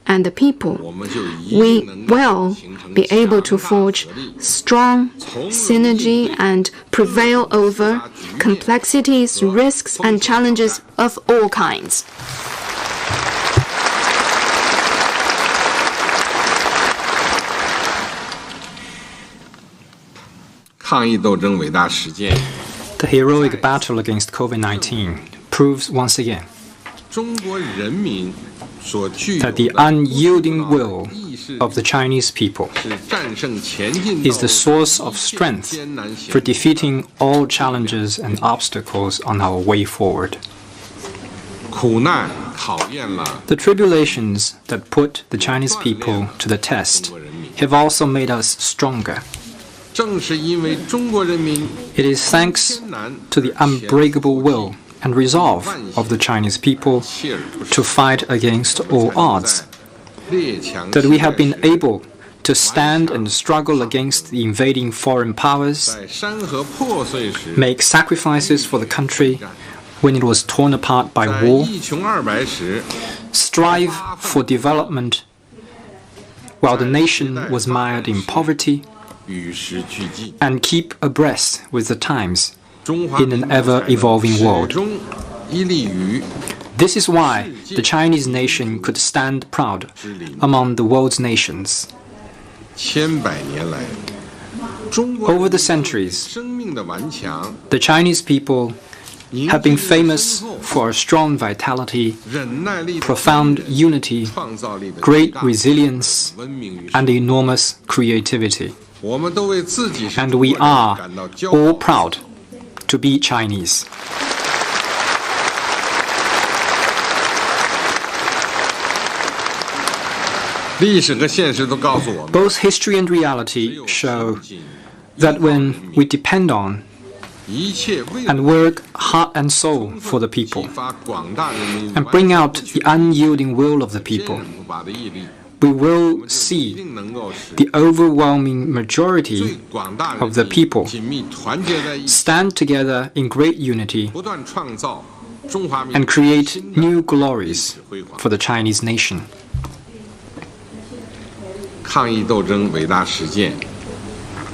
and the people, we will be able to forge strong synergy and prevail over complexities, risks, and challenges of all kinds. 抗疫斗争伟大实践 The heroic battle against COVID-19 proves once again 中国人民所具有 that the unyielding will of the Chinese people 是战胜前进 is the source of strength for defeating all challenges and obstacles on our way forward. 苦难考验了 The tribulations that put the Chinese people to the test have also made us stronger. 正是因为中国人民 It is thanks to the unbreakable will and resolve of the Chinese people to fight against all odds that we have been able to stand and struggle against the invading foreign powers, 在山河破碎时 make sacrifices for the country when it was torn apart by 在 war, 一穷二白时 strive for development while the nation was mired in poverty, 与时俱进 and keep abreast with the times 中华 in an ever-evolving 始 world. 终屹立于 This is why the Chinese nation could stand proud among the world's nations. 千百年来中国 Over the centuries, 生命的顽强 the Chinese people have been famous for a strong vitality, 忍耐力 profound unity, 创造力的 great 大 resilience, 文明与 and enormous creativity. 我们都为自己是 And 中国 we 人 are 感到骄 all 傲 proud to be Chinese. 历史和现实都告诉我们 Both history and reality show that when we depend on 一切为 and work heart and soul for the 激 people 发广大人民 and bring out the unyielding will of the 坚 people, 韧不拔的毅力， we will 一 see 定能够使 the overwhelming 最 majority 广大人 of the 民 people 紧密团结在一起， stand together in great unity 不断创造中华民 and 族 create 新的 new 历 glories 史辉煌。 for the Chinese nation. 抗疫斗争伟大实践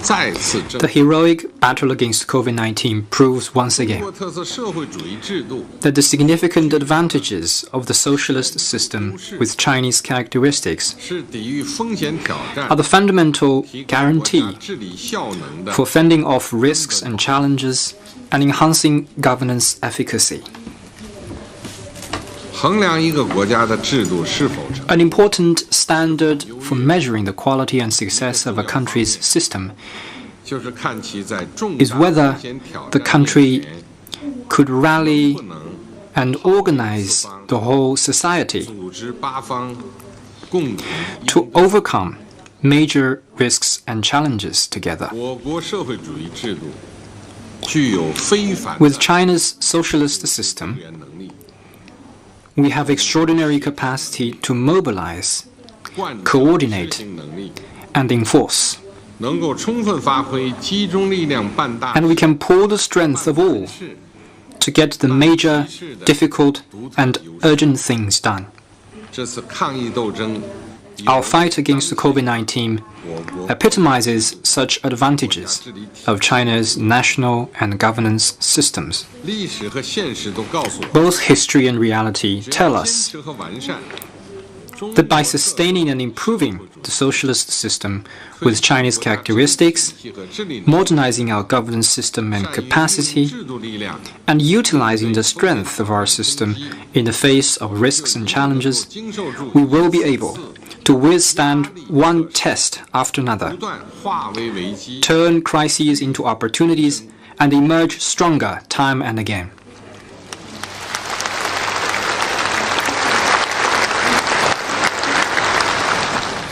再次证 The heroic battle against COVID-19 proves once 中 again 国特色社会主义制度 that the significant advantages of the socialist system with Chinese characteristics 是抵御风险挑 are 战 the、fundamental 提高国 guarantee 家治理效能的 for fending off risks and challenges and enhancing governance efficacy. 衡量一个国家的制度是否成 An important standard for measuring the quality and success of a country's system 就是看其在重 is 大 whether 风险挑 the 战 country 面前 could rally 不能 and organize the whole society 组织八方共同 to overcome major risks and challenges together. 我国社会主义制度具有非凡的 With China's socialist system, 员能力， we have extraordinary capacity to mobilize, 贯彻 coordinate 执行能力， and enforce, 能够充分发挥集中力量办大 and we can pull the strength of all 事， to get the major, difficult, and urgent things done. 这次抗疫斗争 Our fight against the COVID-19epitomizes such advantages of China's national and governance systems. 历史和现实都告诉我们， Both history and reality 只 tell 要坚 us 持和完善，中 that by 国特色 sustaining and improving the socialist system with Chinese characteristics, 体系和治理能力 modernizing our governance system and 善于运用 capacity, 制度力量， and utilizing the strength of our system in the face of risks and challenges, 经受住 we will be able to withstand one test after another, 不断化危为机， turn crises into opportunities, and emerge stronger time and again.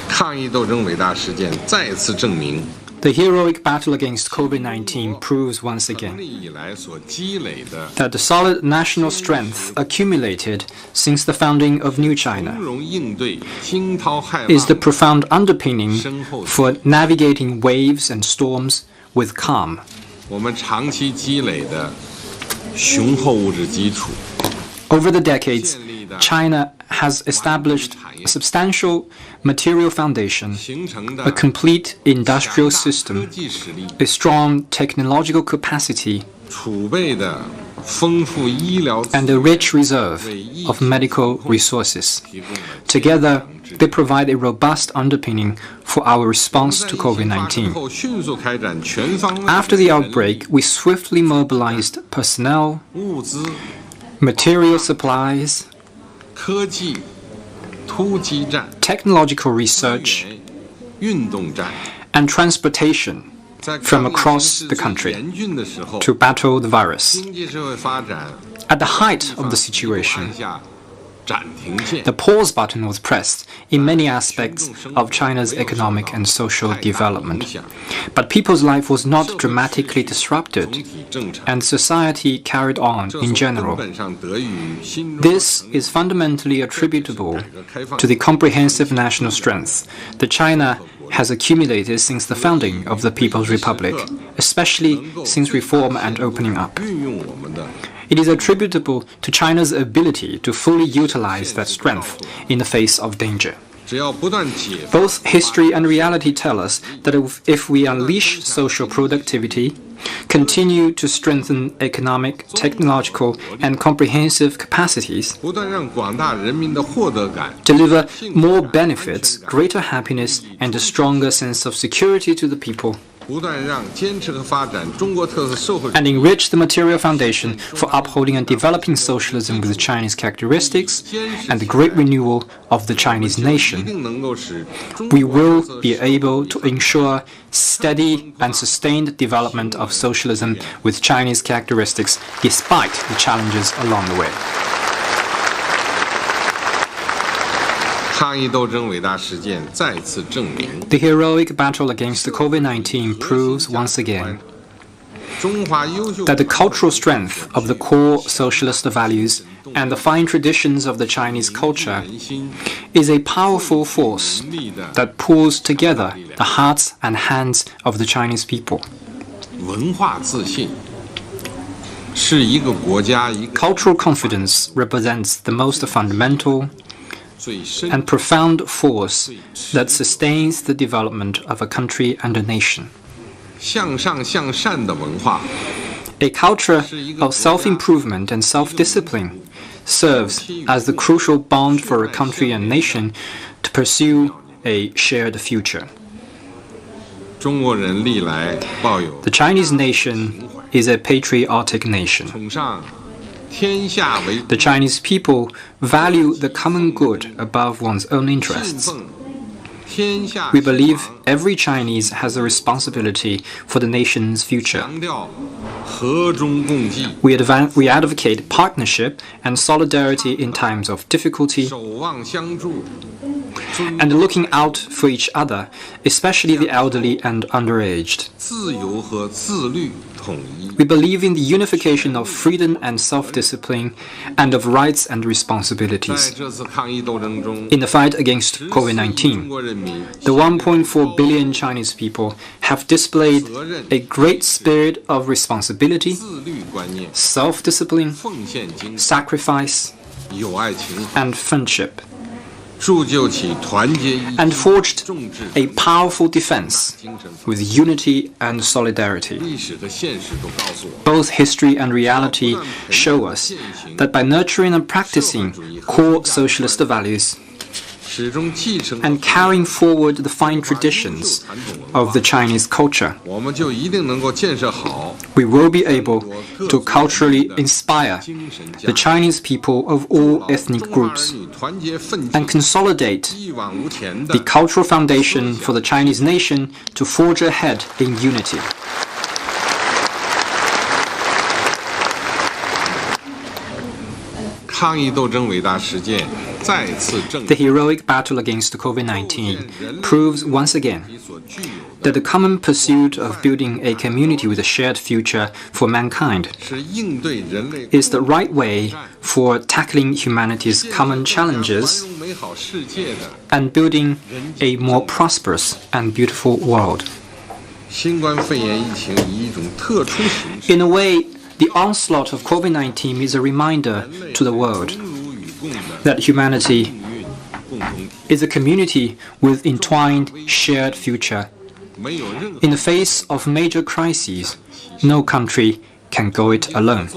抗疫斗争伟大实践再次证明， The heroic battle against COVID-19 proves once 成 again 立以来所积累的 that the solid national strength accumulated since the founding of New 从 China 容应对惊涛骇 is the 浪， profound underpinning for navigating waves and storms with calm. 我们长期积累的雄厚物质基础， Over the decades, China has established a substantial material foundation, a complete industrial system, a strong technological capacity, and a rich reserve of medical resources. Together, they provide a robust underpinning for our response to COVID-19. After the outbreak, we swiftly mobilized personnel, material supplies, technological research, and transportation from across the country to battle the virus. At the height of the situation, the pause button was pressed in many aspects of China's economic and social development. But people's life was not dramatically disrupted, and society carried on in general. This is fundamentally attributable to the comprehensive national strength that China has accumulated since the founding of the People's Republic, especially since reform and opening up. It is attributable to China's ability to fully utilize that strength in the face of danger. Both history and reality tell us that if we unleash social productivity, continue to strengthen economic, technological, and comprehensive capacities, deliver more benefits, greater happiness, and a stronger sense of security to the people, and enrich the material foundation for upholding and developing socialism with Chinese characteristics and the great renewal of the Chinese nation, we will be able to ensure steady and sustained development of socialism with Chinese characteristics despite the challenges along the way. The heroic battle against the COVID-19 proves once again that the cultural strength of the core socialist values and the fine traditions of the Chinese culture is a powerful force that pulls together the hearts and hands of the Chinese people. Cultural confidence represents the most fundamental and profound force that sustains the development of a country and a nation. A culture of self-improvement and self-discipline serves as the crucial bond for a country and nation to pursue a shared future. The Chinese nation is a patriotic nation. The Chinese people value the common good above one's own interests. We believe every Chinese has a responsibility for the nation's future. We advocate partnership and solidarity in times of difficulty and looking out for each other, especially the elderly and underaged. We believe in the unification of freedom and self-discipline and of rights and responsibilities. In the fight against COVID-19, the 1.4 billion Chinese people have displayed a great spirit of responsibility, self-discipline, sacrifice, and friendship, and forged a powerful defense with unity and solidarity. Both history and reality show us that by nurturing and practicing core socialist values and carrying forward the fine traditions of the Chinese culture, we will be able to culturally inspire the Chinese people of all ethnic groups and consolidate the cultural foundation for the Chinese nation to forge ahead in unity. The heroic battle against COVID-19 proves once again that the common pursuit of building a community with a shared future for mankind is the right way for tackling humanity's common challenges and building a more prosperous and beautiful world. In a way, the onslaught of COVID-19 is a reminder to the world that humanity is a community with entwined shared future. In the face of major crises, no country can go it alone.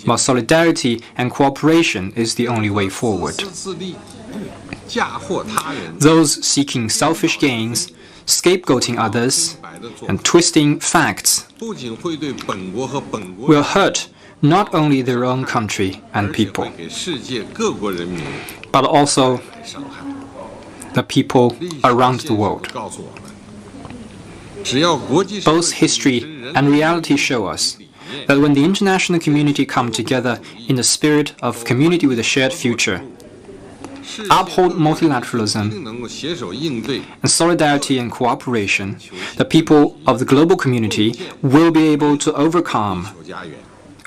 While solidarity and cooperation is the only way forward. Those seeking selfish gains, scapegoating others, and twisting facts will hurt not only their own country and people, but also the people around the world. Both history and reality show us that when the international community come together in the spirit of community with a shared future, uphold multilateralism and solidarity and cooperation, the people of the global community will be able to overcome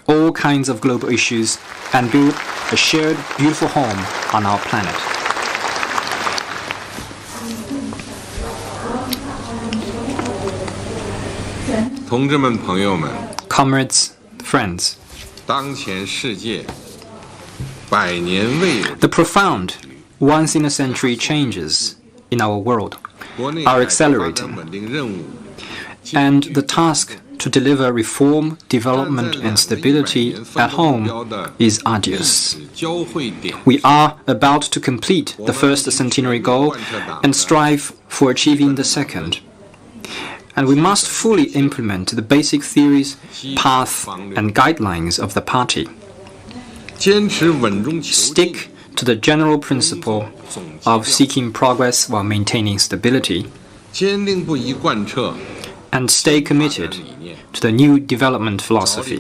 all kinds of global issues and build a shared, beautiful home on our planet. Comrades, friends, the profound, once-in-a-century changes in our world are accelerating, and the task to deliver reform, development, and stability at home is arduous. We are about to complete the first centenary goal and strive for achieving the second. And we must fully implement the basic theories, path, and guidelines of the party. Stick to the general principle of seeking progress while maintaining stability, and stay committed to the new development philosophy.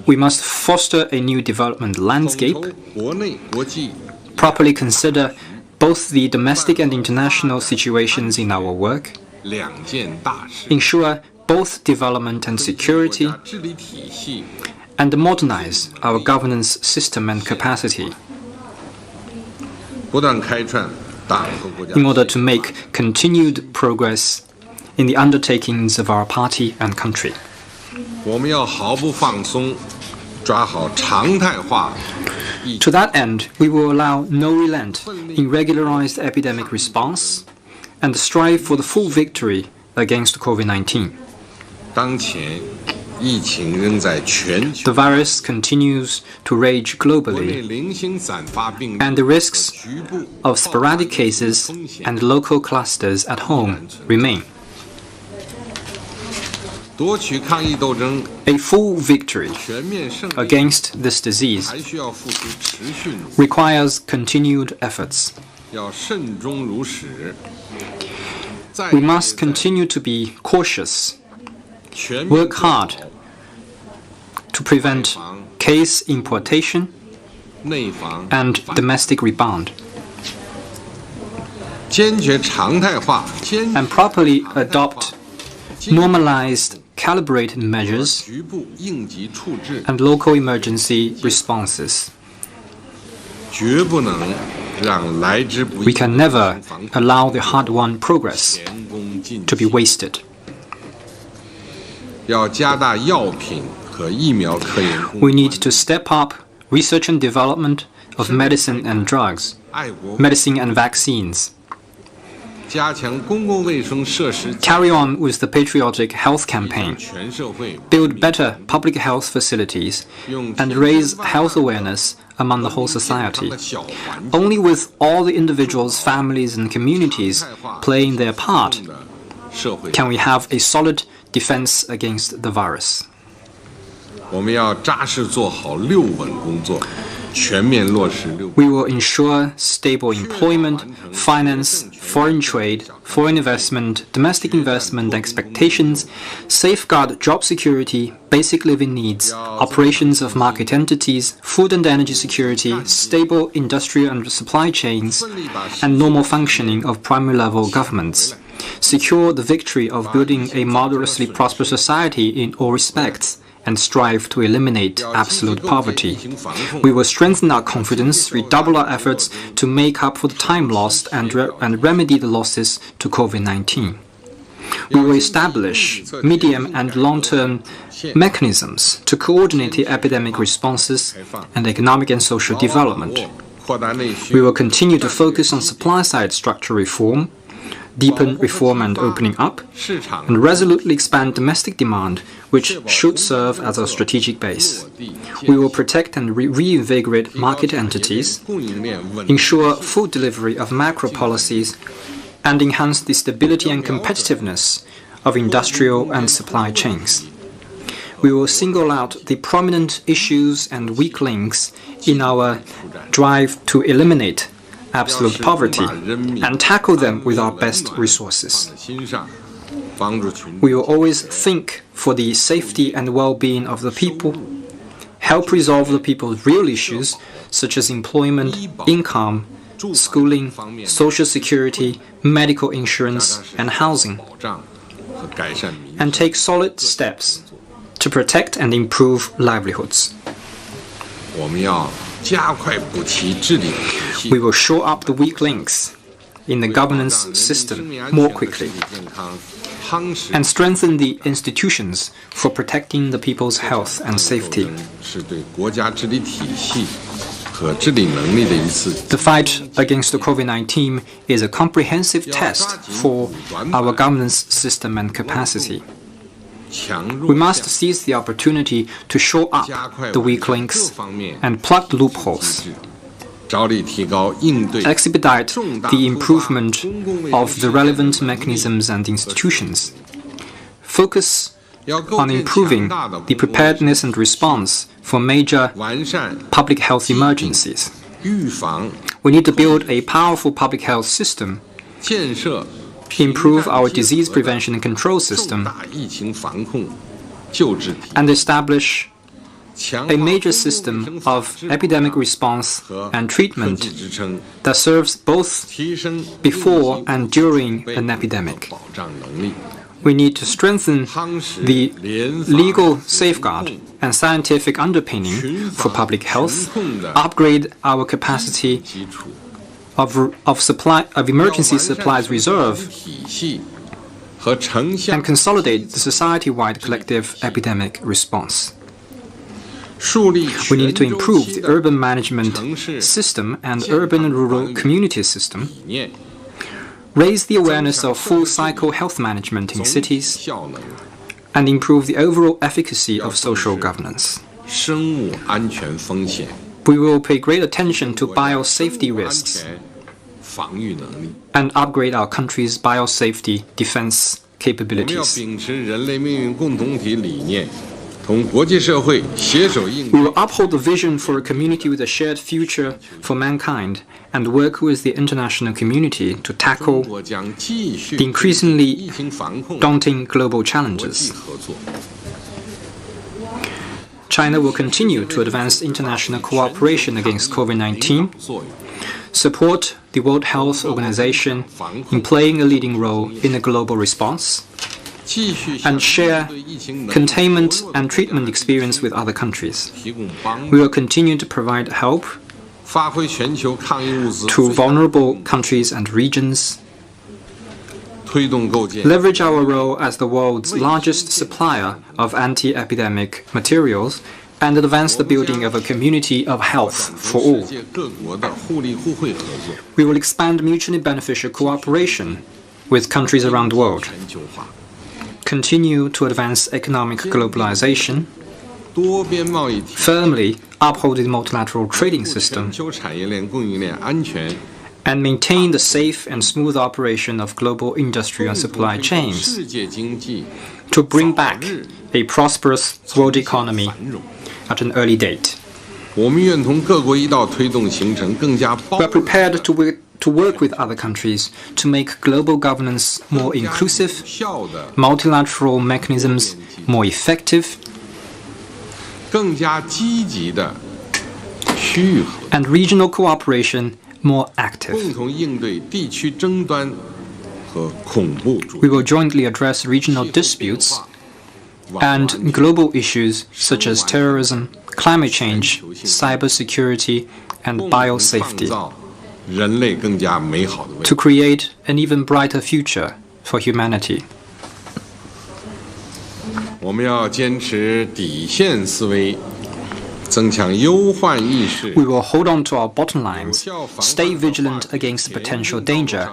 We must foster a new development landscape, properly consider both the domestic and international situations in our work, ensure both development and security, and modernize our governance system and capacity in order to make continued progress in the undertakings of our party and country. To that end, we will allow no relent in regularized epidemic response and strive for the full victory against COVID-19. The virus continues to rage globally, and the risks of sporadic cases and local clusters at home remain. A full victory against this disease requires continued efforts. We must continue to be cautious, work hard to prevent case importation and domestic rebound, and properly adopt normalized, calibrated measures and local emergency responses. We can never allow the hard-won progress to be wasted. We need to step up research and development of medicine and drugs, medicine and vaccines. Carry on with the patriotic health campaign, build better public health facilities, and raise health awareness among the whole society. Only with all the individuals, families, and communities playing their part can we have a solid defense against the virus. We will ensure stable employment, finance, foreign trade, foreign investment, domestic investment expectations, safeguard job security, basic living needs, operations of market entities, food and energy security, stable industrial and supply chains, and normal functioning of primary level governments. Secure the victory of building a moderately prosperous society in all respects, and strive to eliminate absolute poverty. We will strengthen our confidence, redouble our efforts to make up for the time lost and remedy the losses to COVID-19. We will establish medium and long-term mechanisms to coordinate the epidemic responses and economic and social development. We will continue to focus on supply-side structural reform, deepen reform and opening up, and resolutely expand domestic demand, which should serve as our strategic base. We will protect and reinvigorate market entities, ensure full delivery of macro policies, and enhance the stability and competitiveness of industrial and supply chains. We will single out the prominent issues and weak links in our drive to eliminate absolute poverty and tackle them with our best resources. We will always think for the safety and well-being of the people, help resolve the people's real issues such as employment, income, schooling, social security, medical insurance, and housing, and take solid steps to protect and improve livelihoods. We will shore up the weak links in the governance system more quickly and strengthen the institutions for protecting the people's health and safety. The fight against the COVID-19 is a comprehensive test for our governance system and capacity. We must seize the opportunity to shore up the weak links and plug the loopholes, expedite the improvement of the relevant mechanisms and institutions, focus on improving the preparedness and response for major public health emergencies. We need to build a powerful public health system, improve our disease prevention and control system, and establish a major system of epidemic response and treatment that serves both before and during an epidemic. We need to strengthen the legal safeguard and scientific underpinning for public health, upgrade our capacity of emergency supplies reserve, and consolidate the society-wide collective epidemic response. We need to improve the urban management system and urban and rural community system, raise the awareness of full-cycle health management in cities, and improve the overall efficacy of social governance. We will pay great attention to biosafety risks and upgrade our country's biosafety defense capabilities. We will uphold the vision for a community with a shared future for mankind and work with the international community to tackle the increasingly daunting global challenges. China will continue to advance international cooperation against COVID-19, support the World Health Organization in playing a leading role in the global response, and share containment and treatment experience with other countries. We will continue to provide help to vulnerable countries and regions, leverage our role as the world's largest supplier of anti-epidemic materials, and advance the building of a community of health for all. We will expand mutually beneficial cooperation with countries around the world, continue to advance economic globalization, firmly uphold the multilateral trading system, and maintain the safe and smooth operation of global industry and supply chains to bring back a prosperous world economy at an early date. We are prepared to work with other countries to make global governance more inclusive, multilateral mechanisms more effective, and regional cooperation more active. We will jointly address regional disputes and global issues such as terrorism, climate change, cybersecurity, and biosafety to create an even brighter future for humanity. 我们要坚持底线思维，增强忧患意识。 We will hold on to our bottom lines, stay vigilant against potential danger,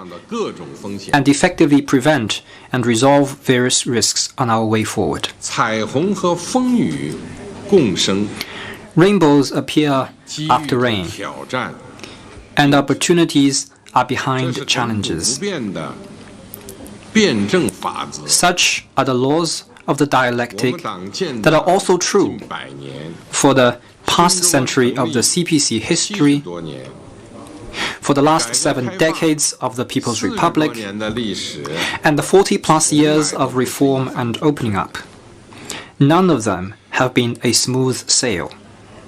and effectively prevent and resolve various risks on our way forward. 彩虹和风雨共生， Rainbows appear 机遇 after 的 rain, 挑战， and opportunities are 这 behind 是亘古 challenges. 不变的辩证法则。 Such are the laws of the 我们 dialectic 党建 that 的 are also true 近百年， for the past century of the CPC 70 history, 多年， for the last 7 decades of the People's 40多 Republic, 年的历史， and the 40-plus years of reform and opening up. None of them have been a smooth sail.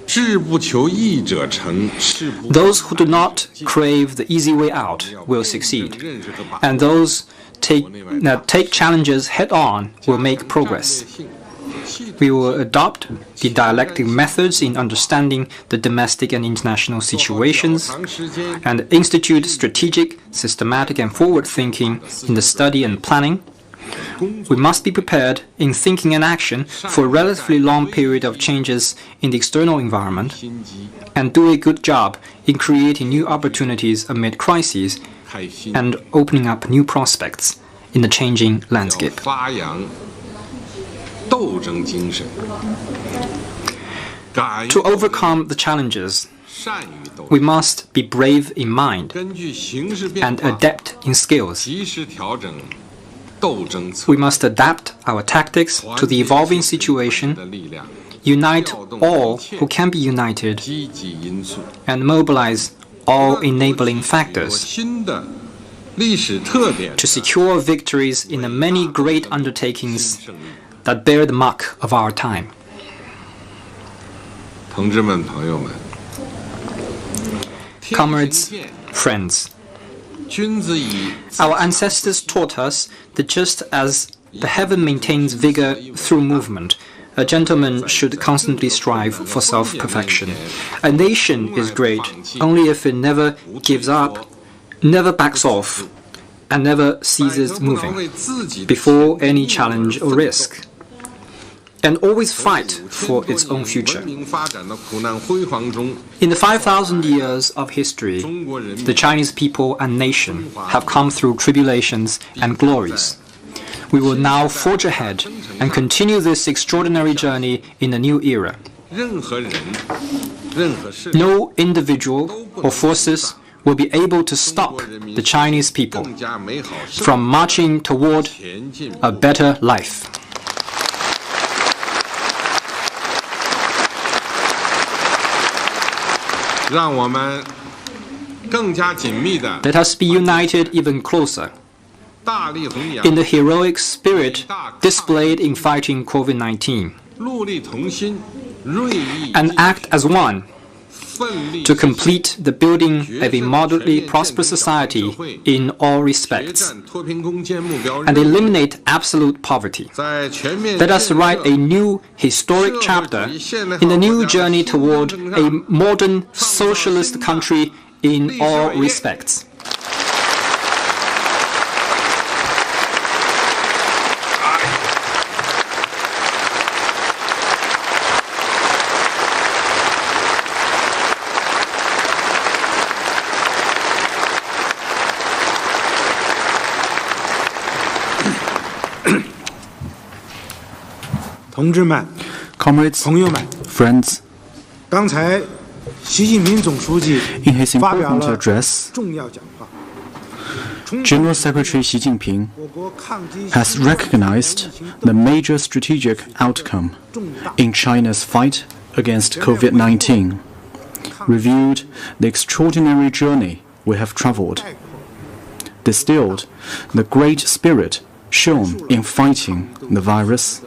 志不求易者成，事不 Those who do not crave the easy way out will succeed, 认识和把握 and those that take challenges head on will make progress. We will adopt the dialectic methods in understanding the domestic and international situations, 长时间 and institute strategic, systematic, and forward thinking in the study and planning. We must be prepared in thinking and action for a relatively long period of changes in the external environment, 心机， and do a good job in creating new opportunities amid crises 开心， and opening up new prospects in the changing 要 landscape. 发扬斗争精神，敢于 To overcome the challenges, 善于斗 we 争， must be brave in mind 根据形势变 and 化， adept in skills. 及时调整斗争策 We 略， must adapt our tactics 团 to the 结 evolving 起 situation, 的力量， unite all who can be united, 积极因素， and mobilize all 有 enabling factors 新的历史特点 to secure victories in the many great undertakings 胜利。 that bear the mark of our time. 同志们、朋友们， Comrades, 天行健， friends, 君子以 our ancestors taught us that just as the heaven maintains vigor through movement, a gentleman should constantly strive for self-perfection. A nation is great only if it never gives up, never backs off, and never 百 ceases 德不能 moving 为自己的 before any challenge or risk, and always fight 5000 for 多 its 年 own future. 文明发展的苦难辉煌中， In the 5,000 years of history, 中国人民 the Chinese people and nation have come through tribulations and glories. We will now forge ahead and continue this extraordinary journey in a new era. 任何人、任何事情 No individual or forces will be able to stop the Chinese people 更加美好生活 from marching toward 前进。 a better life. 让我们更加紧密的 Let us be united even closer 大力弘扬 in the heroic spirit displayed in fighting COVID-19, 戮力同心、锐意 and act as one 奋力 to complete the building of a moderately prosperous society in all 决 respects 战脱贫攻坚目标 and 任务， eliminate absolute poverty. 在全面 Let us 建 write 设 a new historic chapter in the new journey toward a modern socialist country in all respects. 同志们、 Comrades, 朋友们， friends, 刚才习近平总书记 in his 发表 important 了 address, 重要讲话，充分 General Secretary Xi Jinping 我国抗击 has 新冠肺炎 recognized 疫情 the major strategic outcome 重大 in China's fight against COVID-19, reviewed the extraordinary journey we have traveled, 概括 distilled the great spirit shown in fighting the virus,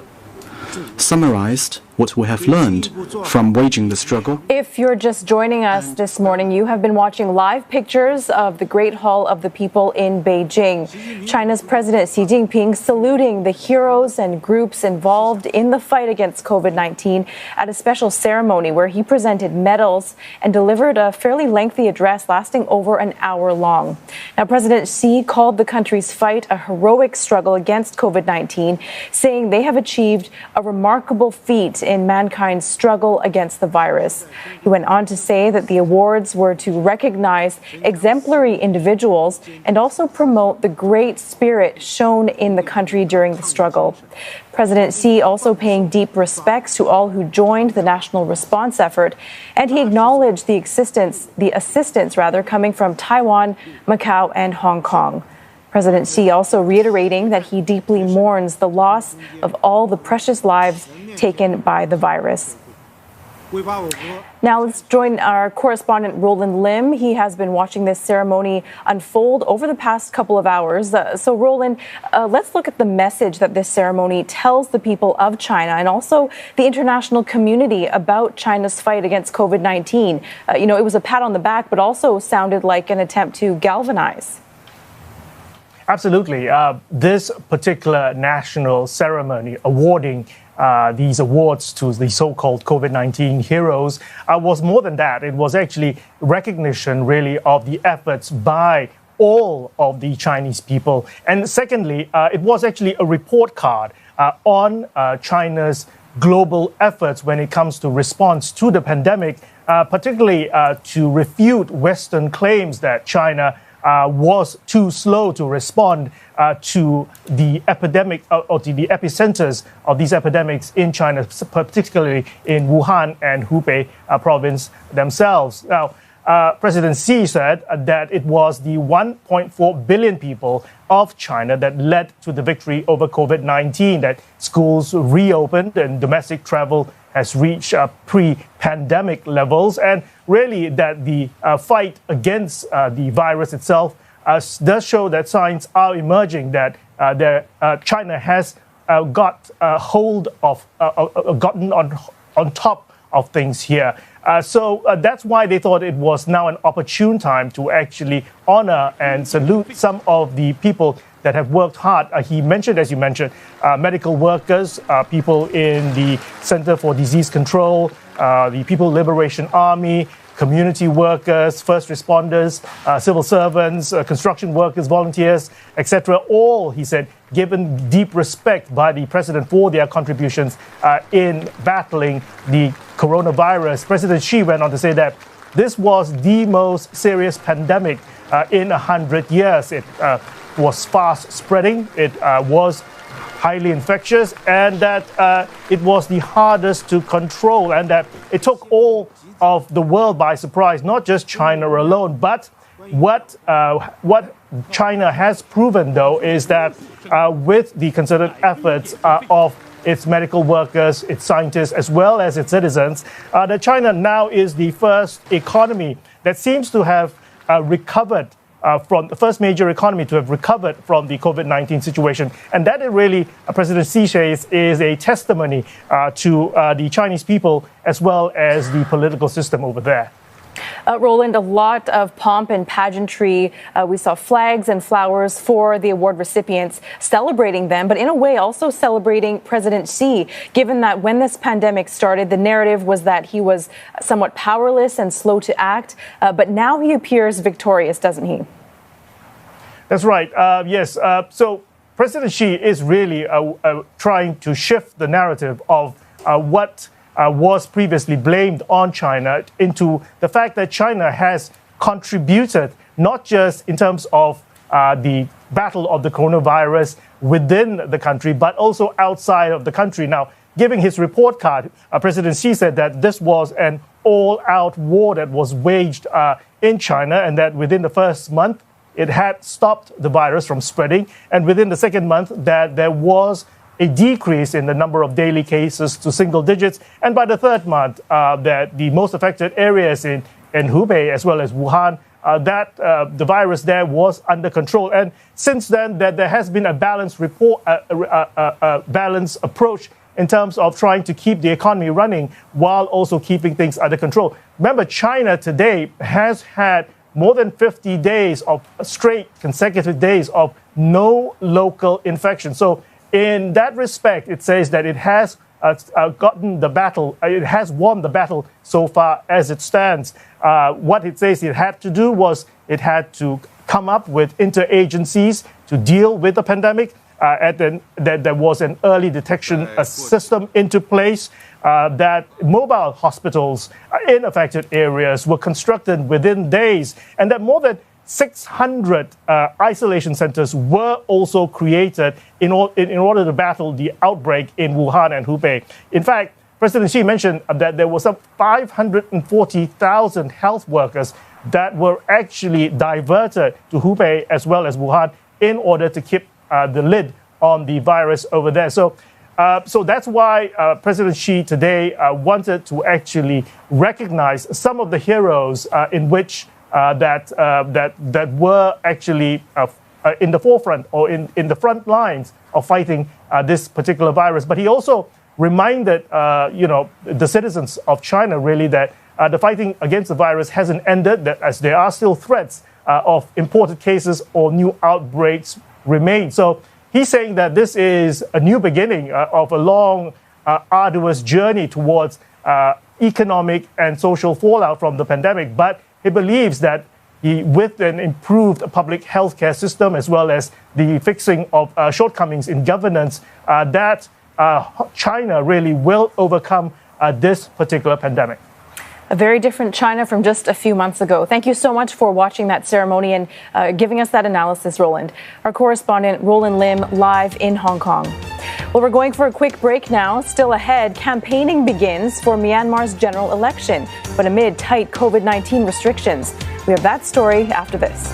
summarized what we have learned from waging the struggle. If you're just joining us this morning, you have been watching live pictures of the Great Hall of the People in Beijing. China's President Xi Jinping saluting the heroes and groups involved in the fight against COVID-19 at a special ceremony where he presented medals and delivered a fairly lengthy address lasting over an hour long. Now, President Xi called the country's fight a heroic struggle against COVID-19, saying they have achieved a remarkable feat in mankind's struggle against the virus. He went on to say that the awards were to recognize exemplary individuals and also promote the great spirit shown in the country during the struggle. President Xi also paying deep respects to all who joined the national response effort, and he acknowledged the assistance coming from Taiwan, Macau, and Hong Kong. President Xi also reiterating that he deeply mourns the loss of all the precious lives taken by the virus. Now let's join our correspondent Roland Lim. He has been watching this ceremony unfold over the past couple of hours. So Roland, let's look at the message that this ceremony tells the people of China and also the international community about China's fight against COVID-19. It was a pat on the back, but also sounded like an attempt to galvanize. Absolutely. This particular national ceremony awarding these awards to the so-called COVID-19 heroes was more than that. It was actually recognition, really, of the efforts by all of the Chinese people. And secondly, it was actually a report card on China's global efforts when it comes to response to the pandemic, particularly to refute Western claims that China was too slow to respond to the epidemic or to the epicenters of these epidemics in China, particularly in Wuhan and Hubei province themselves. Now, President Xi said that it was the 1.4 billion people of China that led to the victory over COVID-19, that schools reopened and domestic travel has reached pre-pandemic levels, and really that the fight against the virus itself does show that signs are emerging that China has got hold of, gotten on top of things here. So that's why they thought it was now an opportune time to actually honor and salute some of the people that have worked hard. He mentioned, as you mentioned, medical workers, people in the Center for Disease Control, the People Liberation Army, community workers, first responders, civil servants, construction workers, volunteers, etc. All, he said, given deep respect by the president for their contributions in battling the coronavirus. President Xi went on to say that this was the most serious pandemic in 100 years. It was fast spreading, it was highly infectious, and that it was the hardest to control, and that it took all of the world by surprise, not just China alone. But what China has proven, though, is that with the concerted efforts of its medical workers, its scientists, as well as its citizens, that China now is the first economy that seems to have recovered from the first major economy to have recovered from the COVID-19 situation. And that is really, President Xi says, is a testimony to the Chinese people as well as the political system over there. Roland, a lot of pomp and pageantry. We saw flags and flowers for the award recipients, celebrating them, but in a way also celebrating President Xi, given that when this pandemic started, the narrative was that he was somewhat powerless and slow to act, but now he appears victorious, doesn't he? That's right. Yes. So President Xi is really trying to shift the narrative of what was previously blamed on China into the fact that China has contributed not just in terms of the battle of the coronavirus within the country, but also outside of the country. Now, giving his report card, President Xi said that this was an all-out war that was waged in China, and that within the first month, it had stopped the virus from spreading, and within the second month, that there was a decrease in the number of daily cases to single digits. And by the third month, that the most affected areas in Hubei as well as Wuhan, that the virus there was under control. And since then, that there has been a balanced approach in terms of trying to keep the economy running while also keeping things under control. Remember, China today has had more than 50 days of straight consecutive days of no local infection. So in that respect, it says that it has gotten the battle, it has won the battle so far as it stands. What it says it had to do was it had to come up with interagencies to deal with the pandemic. There was an early detection system into place, that mobile hospitals in affected areas were constructed within days, and that more than 600 isolation centers were also created in order to battle the outbreak in Wuhan and Hubei. In fact, President Xi mentioned that there were some 540,000 health workers that were actually diverted to Hubei as well as Wuhan in order to keep the lid on the virus over there. So that's why President Xi today wanted to actually recognize some of the heroes in which that were actually in the forefront or in the front lines of fighting this particular virus. But he also reminded the citizens of China really that the fighting against the virus hasn't ended, that as there are still threats of imported cases or new outbreaks remain. So he's saying that this is a new beginning of a long, arduous journey towards economic and social fallout from the pandemic. But he believes that with an improved public healthcare system as well as the fixing of shortcomings in governance, that China really will overcome this particular pandemic. A very different China from just a few months ago. Thank you so much for watching that ceremony and giving us that analysis, Roland. Our correspondent, Roland Lim, live in Hong Kong. Well, we're going for a quick break now. Still ahead, campaigning begins for Myanmar's general election, but amid tight COVID-19 restrictions. We have that story after this.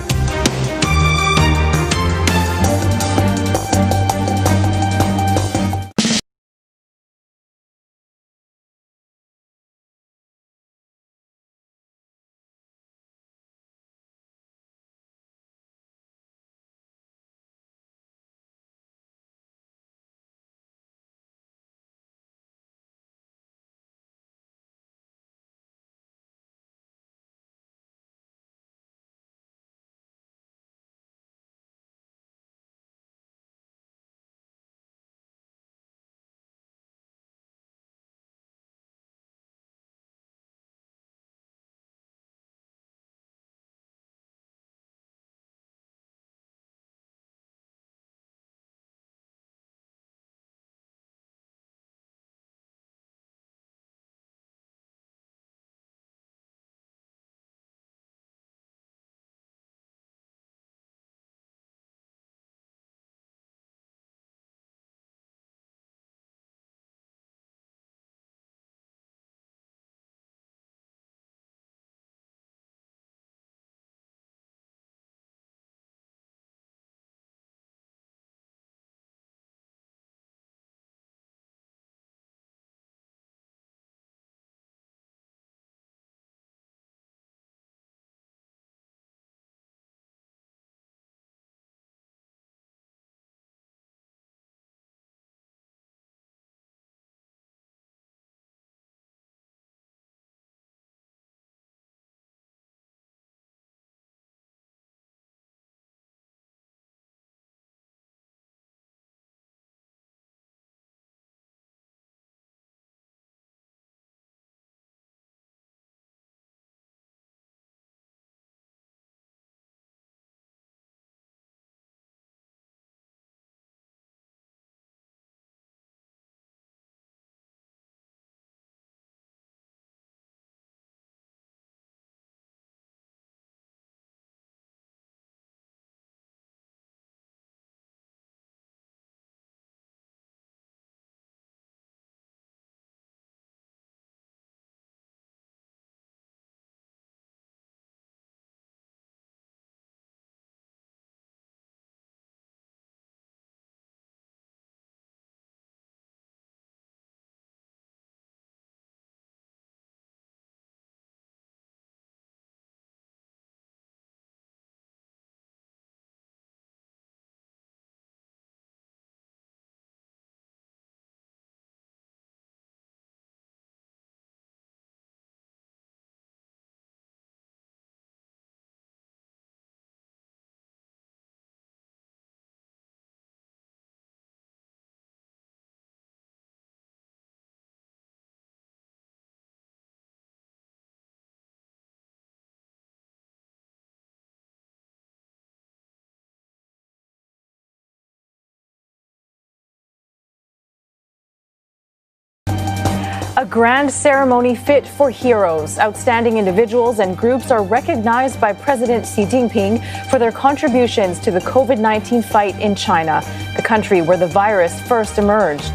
A grand ceremony fit for heroes. Outstanding individuals and groups are recognized by President Xi Jinping for their contributions to the COVID-19 fight in China, the country where the virus first emerged.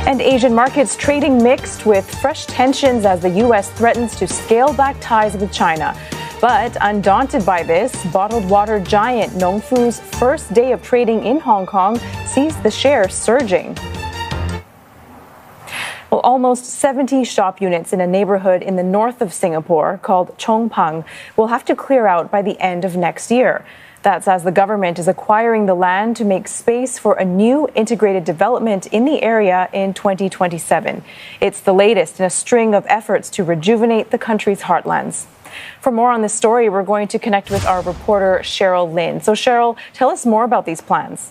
And Asian markets trading mixed with fresh tensions as the U.S. threatens to scale back ties with China. But undaunted by this, bottled water giant Nongfu's first day of trading in Hong Kong sees the share surging. Well, almost 70 shop units in a neighborhood in the north of Singapore called Chong Pang will have to clear out by the end of next year. That's as the government is acquiring the land to make space for a new integrated development in the area in 2027. It's the latest in a string of efforts to rejuvenate the country's heartlands. For more on this story, we're going to connect with our reporter, Cheryl Lin. So, Cheryl, tell us more about these plans.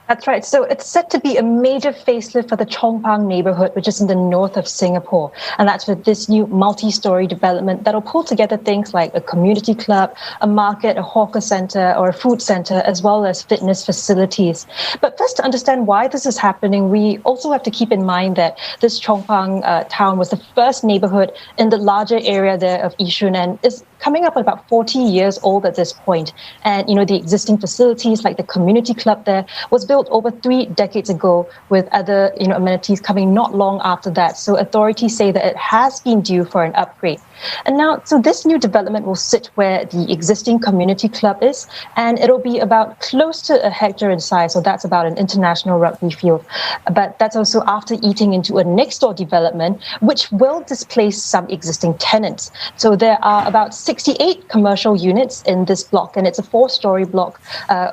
That's right. So it's set to be a major facelift for the Chong Pang neighborhood, which is in the north of Singapore. And that's with this new multi-story development that'll pull together things like a community club, a market, a hawker center, or a food center, as well as fitness facilities. But first, to understand why this is happening, we also have to keep in mind that this Chong Pang town was the first neighborhood in the larger area there of Yishun and is coming up at about 40 years old at this point. And, the existing facilities like the community club there was built over 3 decades ago with other, amenities coming not long after that. So authorities say that it has been due for an upgrade. And now, so this new development will sit where the existing community club is, and it'll be about close to a hectare in size. So that's about an international rugby field. But that's also after eating into a next door development, which will displace some existing tenants. So there are about 68 commercial units in this block, and it's a 4-story block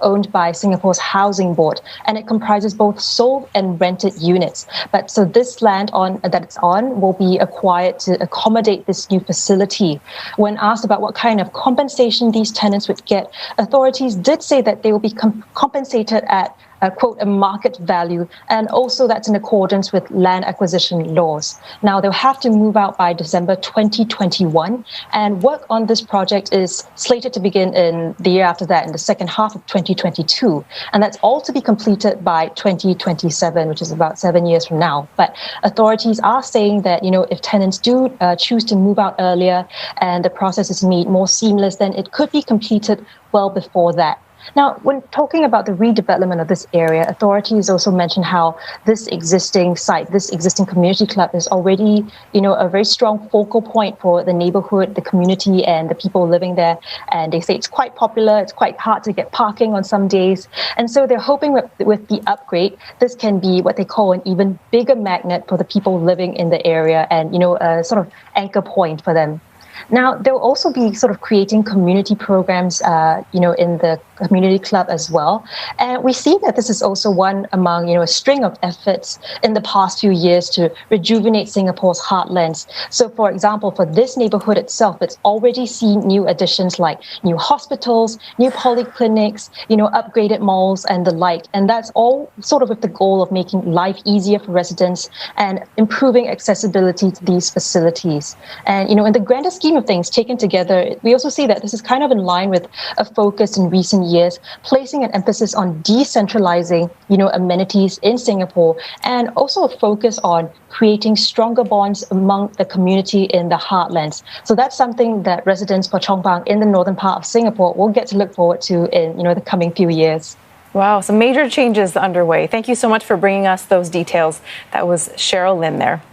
owned by Singapore's Housing Board, and it comprises both sold and rented units. But so this land that it's on will be acquired to accommodate this new facility. When asked about what kind of compensation these tenants would get, authorities did say that they will be compensated at quote, a market value, and also that's in accordance with land acquisition laws. Now, they'll have to move out by December 2021, and work on this project is slated to begin in the year after that, in the second half of 2022, and that's all to be completed by 2027, which is about 7 years from now. But authorities are saying that, if tenants do choose to move out earlier and the process is made more seamless, then it could be completed well before that. Now, when talking about the redevelopment of this area, authorities also mentioned how this existing site, this existing community club is already, a very strong focal point for the neighborhood, the community, and the people living there. And they say it's quite popular. It's quite hard to get parking on some days. And so they're hoping with the upgrade, this can be what they call an even bigger magnet for the people living in the area and, a sort of anchor point for them. Now, they'll also be sort of creating community programs, in the community club as well. And we see that this is also one among, a string of efforts in the past few years to rejuvenate Singapore's heartlands. So, for example, for this neighborhood itself, it's already seen new additions like new hospitals, new polyclinics, upgraded malls and the like. And that's all sort of with the goal of making life easier for residents and improving accessibility to these facilities. And, in the grander scheme of things taken together, we also see that this is kind of in line with a focus in recent years, placing an emphasis on decentralizing, amenities in Singapore, and also a focus on creating stronger bonds among the community in the heartlands. So that's something that residents for Chong Pang in the northern part of Singapore will get to look forward to in, the coming few years. Wow, some major changes underway. Thank you so much for bringing us those details. That was Cheryl Lin there.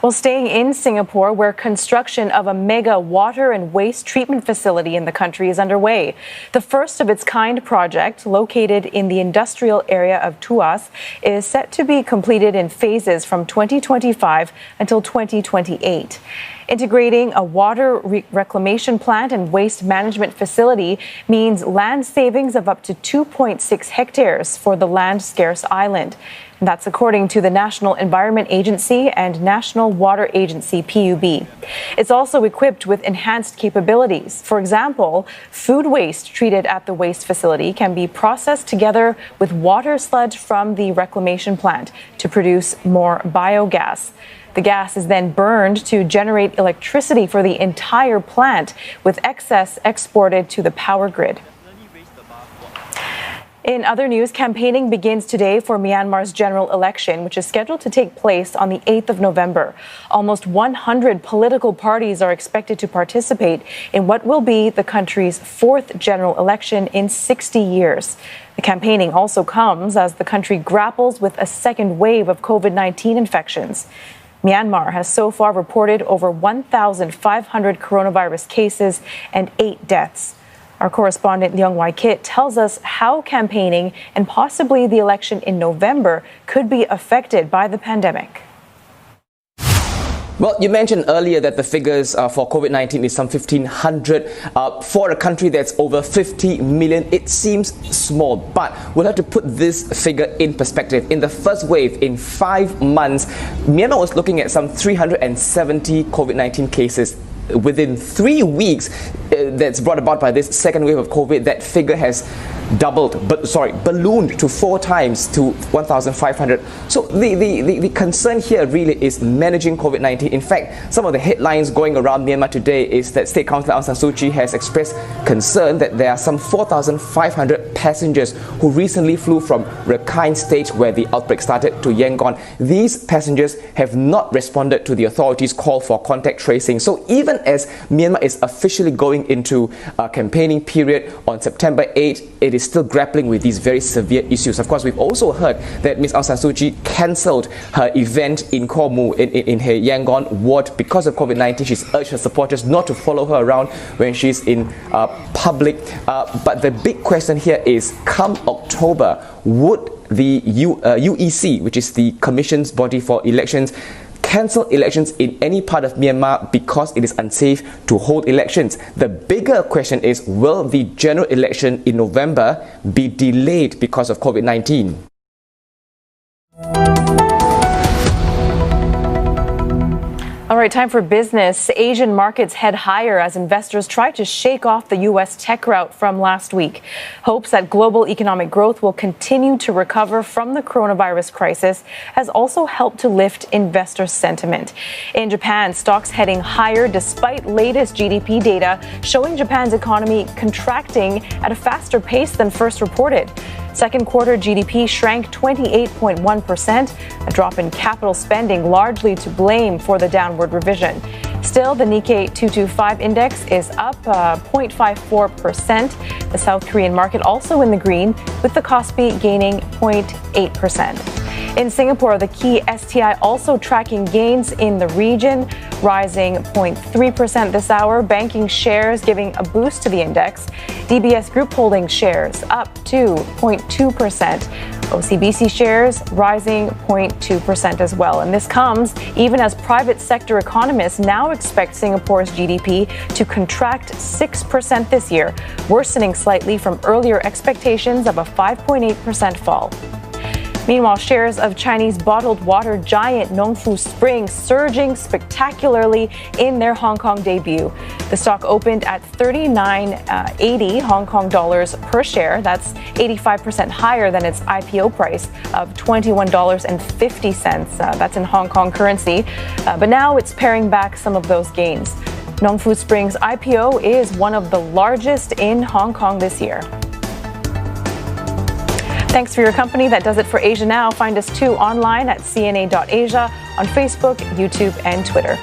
Well, staying in Singapore, where construction of a mega water and waste treatment facility in the country is underway. The first of its kind project, located in the industrial area of Tuas, is set to be completed in phases from 2025 until 2028. Integrating a water reclamation plant and waste management facility means land savings of up to 2.6 hectares for the land-scarce island. And that's according to the National Environment Agency and National Water Agency, PUB. It's also equipped with enhanced capabilities. For example, food waste treated at the waste facility can be processed together with water sludge from the reclamation plant to produce more biogas. The gas is then burned to generate electricity for the entire plant, with excess exported to the power grid. In other news, campaigning begins today for Myanmar's general election, which is scheduled to take place on the 8th of November. Almost 100 political parties are expected to participate in what will be the country's fourth general election in 60 years. The campaigning also comes as the country grapples with a second wave of COVID-19 infections. Myanmar has so far reported over 1,500 coronavirus cases and 8 deaths. Our correspondent Leong Wai-kit tells us how campaigning and possibly the election in November could be affected by the pandemic. Well, you mentioned earlier that the figures for COVID-19 is some 1,500. For a country that's over 50 million, it seems small. But we'll have to put this figure in perspective. In the first wave, in 5 months, Myanmar was looking at some 370 COVID-19 cases. Within 3 weeks, that's brought about by this second wave of COVID, that figure has ballooned to 4 times to 1,500. So the concern here really is managing COVID-19. In fact, some of the headlines going around Myanmar today is that State Councillor Aung San Suu Kyi has expressed concern that there are some 4,500 passengers who recently flew from Rakhine State, where the outbreak started, to Yangon. These passengers have not responded to the authorities' call for contact tracing. So even as Myanmar is officially going into a campaigning period on September 8, it is still grappling with these very severe issues. Of course, we've also heard that Ms. Aung San Suu Kyi cancelled her event in Khor Mu in her Yangon ward because of COVID-19. She's urged her supporters not to follow her around when she's in public. But the big question here is, come October, would the UEC, which is the Commission's body for elections, cancel elections in any part of Myanmar because it is unsafe to hold elections? The bigger question is, will the general election in November be delayed because of COVID-19? All right, time for business. Asian markets head higher as investors try to shake off the U.S. tech rout from last week. Hopes that global economic growth will continue to recover from the coronavirus crisis has also helped to lift investor sentiment. In Japan, stocks heading higher despite latest GDP data showing Japan's economy contracting at a faster pace than first reported. Second quarter GDP shrank 28.1%, a drop in capital spending largely to blame for the downward revision. Still, the Nikkei 225 index is up 0.54%. The South Korean market also in the green, with the Kospi gaining 0.8%. In Singapore, the key STI also tracking gains in the region, rising 0.3% this hour. Banking shares giving a boost to the index. DBS Group Holdings shares up to 0.2%. OCBC shares rising 0.2% as well. And this comes even as private sector economists now expect Singapore's GDP to contract 6% this year, worsening slightly from earlier expectations of a 5.8% fall. Meanwhile, shares of Chinese bottled water giant Nongfu Spring surging spectacularly in their Hong Kong debut. The stock opened at 39.80 Hong Kong dollars per share. That's 85% higher than its IPO price of $21.50. That's in Hong Kong currency. But now it's paring back some of those gains. Nongfu Spring's IPO is one of the largest in Hong Kong this year. Thanks for your company. That does it for Asia Now. Find us too online at cna.asia, on Facebook, YouTube, and Twitter.